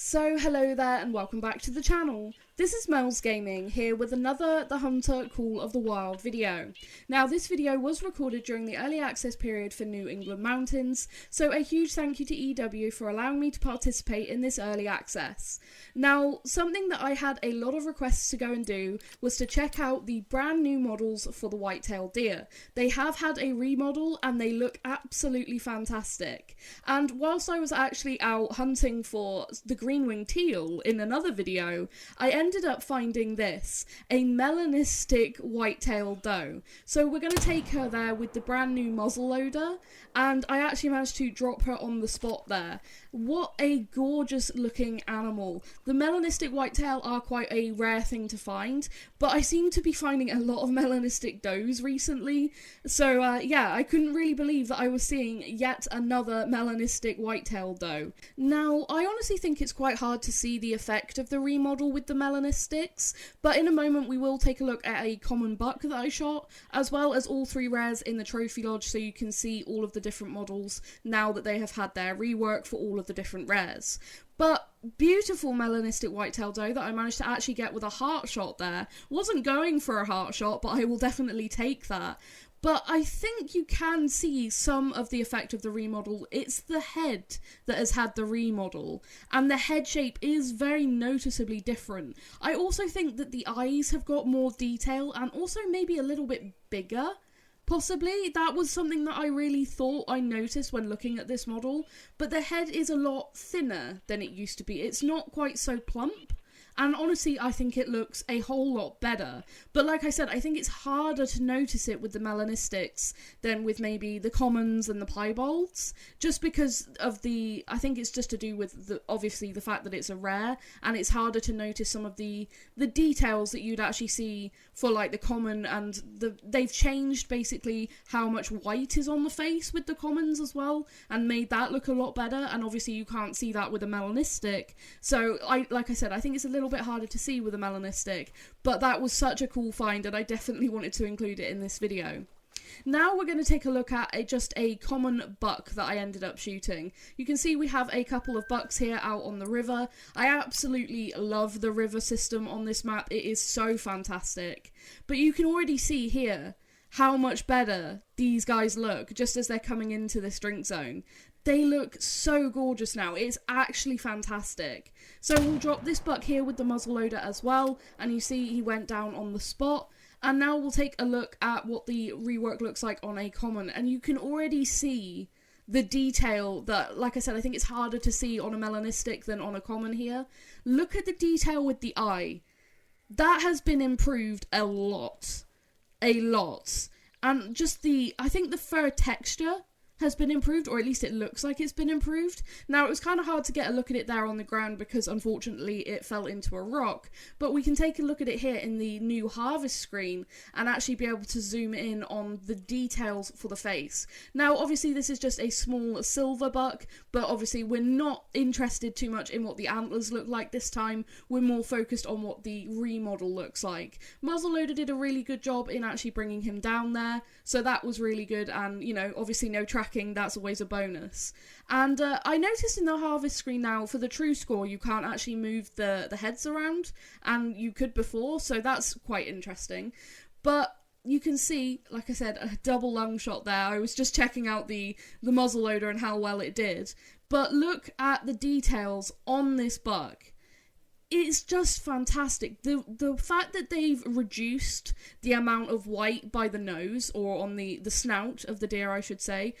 So hello there and welcome back to the channel. This is Mel's Gaming here with another The Hunter Call of the Wild video. Now this video was recorded during the early access period for New England Mountains, so a huge thank you to EW for allowing me to participate in this early access. Now something that I had a lot of requests to go and do was to check out the brand new models for the whitetail deer. They have had a remodel and they look absolutely fantastic. And whilst I was actually out hunting for the green-winged teal in another video, I ended up finding this, a Melanistic whitetail doe. So we're going to take her there with the brand new muzzle loader, and I actually managed to drop her on the spot there. What a gorgeous looking animal. The Melanistic whitetail are quite a rare thing to find, but I seem to be finding a lot of Melanistic does recently, so yeah, I couldn't really believe that I was seeing yet another Melanistic whitetail doe. Now, I honestly think it's quite hard to see the effect of the remodel with the Melanistics, but in a moment we will take a look at a common buck that I shot, as well as all three rares in the trophy lodge, so you can see all of the different models now that they have had their rework for all of the different rares. But beautiful Melanistic whitetail doe that I managed to actually get with a heart shot there. Wasn't going for a heart shot, but I will definitely take that. But I think you can see some of the effect of the remodel. It's the head that has had the remodel, and the head shape is very noticeably different. I also think that the eyes have got more detail and also maybe a little bit bigger. Possibly. That was something that I really thought I noticed when looking at this model, but the head is a lot thinner than it used to be. It's not quite so plump. And honestly, I think it looks a whole lot better. But like I said, I think it's harder to notice it with the Melanistics than with maybe the commons and the piebalds. Just because of the, I think it's just to do with obviously the fact that it's a rare, and it's harder to notice some of the details that you'd actually see for like the common, and they've changed basically how much white is on the face with the commons as well, and made that look a lot better. And obviously you can't see that with a Melanistic. So like I said, I think it's a little bit harder to see with a Melanistic, but that was such a cool find and I definitely wanted to include it in this video. Now we're going to take a look at just a common buck that I ended up shooting. You can see we have a couple of bucks here out on the river. I absolutely love the river system on this map. It is so fantastic. But you can already see here how much better these guys look just as they're coming into this drink zone. They look so gorgeous now. It's actually fantastic. So we'll drop this buck here with the muzzleloader as well, and you see he went down on the spot. And now we'll take a look at what the rework looks like on a common, and you can already see the detail that, like I said, I think it's harder to see on a Melanistic than on a common here. Look at the detail with the eye. That has been improved a lot. A lot. And just I think the fur texture has been improved, or at least it looks like it's been improved. Now, it was kind of hard to get a look at it there on the ground because unfortunately it fell into a rock, but we can take a look at it here in the new harvest screen and actually be able to zoom in on the details for the face. Now, obviously this is just a small silver buck, but obviously we're not interested too much in what the antlers look like this time. We're more focused on what the remodel looks like. Muzzleloader did a really good job in actually bringing him down there, so that was really good, and you know, obviously no tracking, that's always a bonus. And I noticed in the harvest screen now, for the true score, you can't actually move the heads around, and you could before, so that's quite interesting. But you can see, like I said, a double lung shot there. I was just checking out the muzzleloader and how well it did. But look at the details on this buck. It's just fantastic. The fact that they've reduced the amount of white by the nose, or on the snout of the deer, I should say,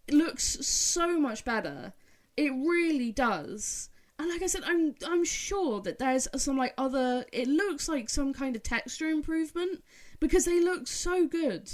it looks so much better. It really does. And like I said, I'm sure that there's some like other, it looks like some kind of texture improvement, because they look so good.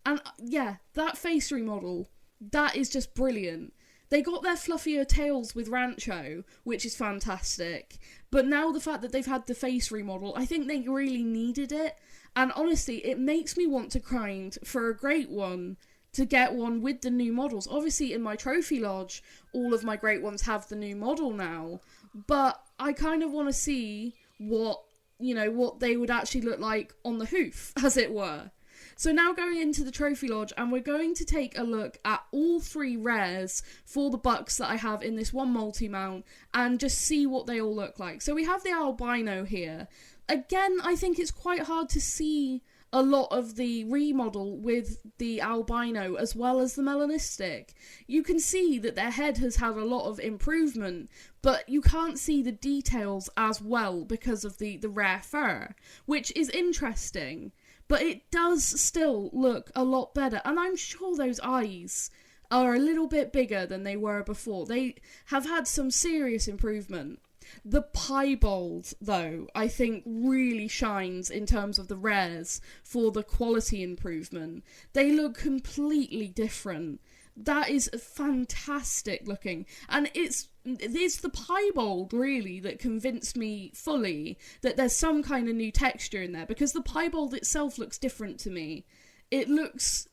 And yeah, that face remodel, that is just brilliant. They got their fluffier tails with Rancho, which is fantastic. But now the fact that they've had the face remodel, I think they really needed it. And honestly, it makes me want to grind for a great one, to get one with the new models. Obviously, in my trophy lodge, all of my great ones have the new model now. But I kind of want to see what they would actually look like on the hoof, as it were. So now going into the trophy lodge, and we're going to take a look at all 3 rares for the bucks that I have in this one multi-mount and just see what they all look like. So we have the albino here. Again, I think it's quite hard to see a lot of the remodel with the albino as well as the melanistic. You can see that their head has had a lot of improvement, but you can't see the details as well because of the rare fur, which is interesting. But it does still look a lot better, and I'm sure those eyes are a little bit bigger than they were before. They have had some serious improvement. The piebald, though, I think really shines in terms of the rares for the quality improvement. They look completely different. That is fantastic looking, and it's the piebald really that convinced me fully that there's some kind of new texture in there, because the piebald itself looks different to me. It looks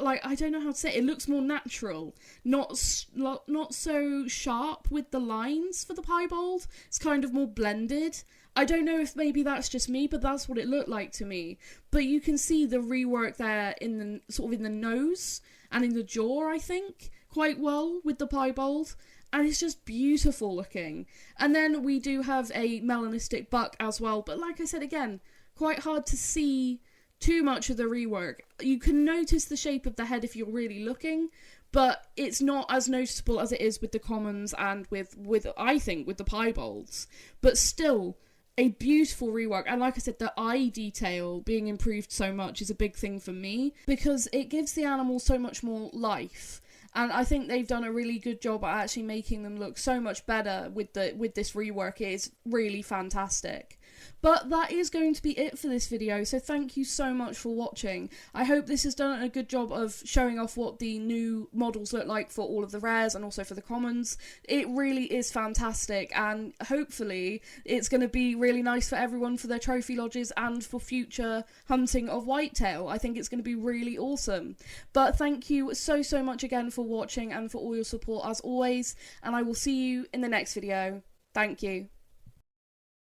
like, I don't know how to say it, looks more natural, not so sharp with the lines for the piebald. It's kind of more blended. I don't know if maybe that's just me, but that's what it looked like to me. But you can see the rework there in the sort of in the nose and in the jaw, I think, quite well with the piebald. And it's just beautiful looking. And then we do have a melanistic buck as well, but like I said again, quite hard to see too much of the rework. You can notice the shape of the head if you're really looking, but it's not as noticeable as it is with the commons and with I think with the piebalds. But still, a beautiful rework. And like I said, the eye detail being improved so much is a big thing for me, because it gives the animal so much more life. And I think they've done a really good job at actually making them look so much better with this rework. It is really fantastic. But that is going to be it for this video, so thank you so much for watching. I hope this has done a good job of showing off what the new models look like for all of the rares and also for the commons. It really is fantastic, and hopefully it's going to be really nice for everyone for their trophy lodges and for future hunting of whitetail. I think it's going to be really awesome. But thank you so much again for watching and for all your support as always, and I will see you in the next video. Thank you.